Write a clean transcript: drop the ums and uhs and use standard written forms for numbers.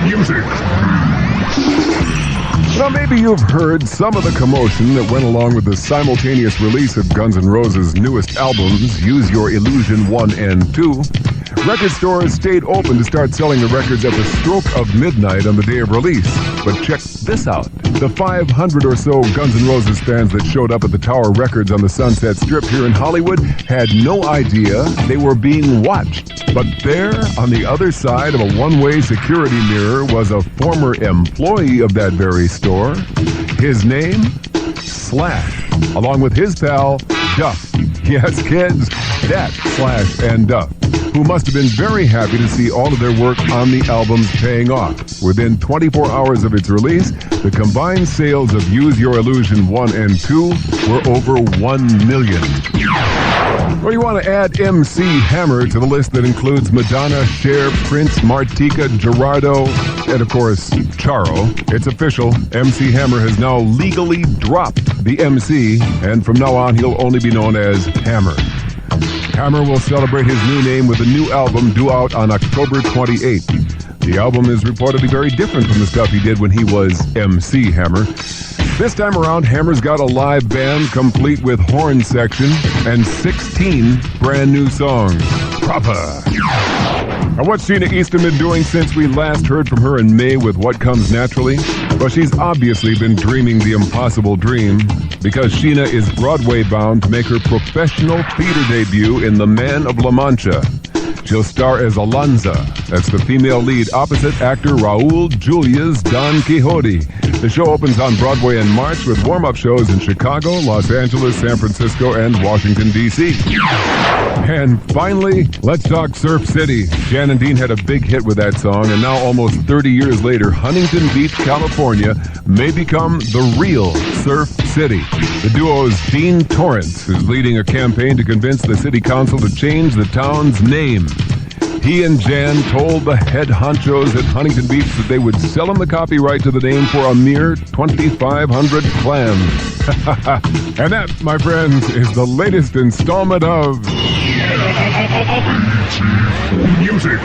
Music. Now, maybe you've heard some of the commotion that went along with the simultaneous release of Guns N' Roses' newest albums, Use Your Illusion 1 and 2. Record stores stayed open to start selling the records at the stroke of midnight on the day of release. But check this out. The 500 or so Guns N' Roses fans that showed up at the Tower Records on the Sunset Strip here in Hollywood had no idea they were being watched. But there, on the other side of a one-way security mirror, was a former employee of that very store. His name? Slash, along with his pal, Duff. Yes, kids, that Slash and Duff, who must have been very happy to see all of their work on the albums paying off. Within 24 hours of its release, the combined sales of Use Your Illusion 1 and 2 were over 1 million. Well, you want to add MC Hammer to the list that includes Madonna, Cher, Prince, Martika, Gerardo, and of course, Charo. It's official. MC Hammer has now legally dropped the MC, and from now on, he'll only be known as Hammer. Hammer will celebrate his new name with a new album due out on October 28th. The album is reportedly very different from the stuff he did when he was MC Hammer. This time around, Hammer's got a live band complete with horn section and 16 brand new songs. Proper. Now, what's Sheena Easton been doing since we last heard from her in May with What Comes Naturally? Well, she's obviously been dreaming the impossible dream, because Sheena is Broadway bound to make her professional theater debut in The Man of La Mancha. She'll star as Alonza. That's the female lead opposite actor Raul Julia's Don Quixote. The show opens on Broadway in March with warm-up shows in Chicago, Los Angeles, San Francisco, and Washington, D.C. And finally, let's talk Surf City. Jan and Dean had a big hit with that song, and now almost 30 years later, Huntington Beach, California may become the real Surf City. The duo's Dean Torrance is leading a campaign to convince the city council to change the town's name. He and Jan told the head honchos at Huntington Beach that they would sell him the copyright to the name for a mere 2,500 clams. And that, my friends, is the latest installment of Music.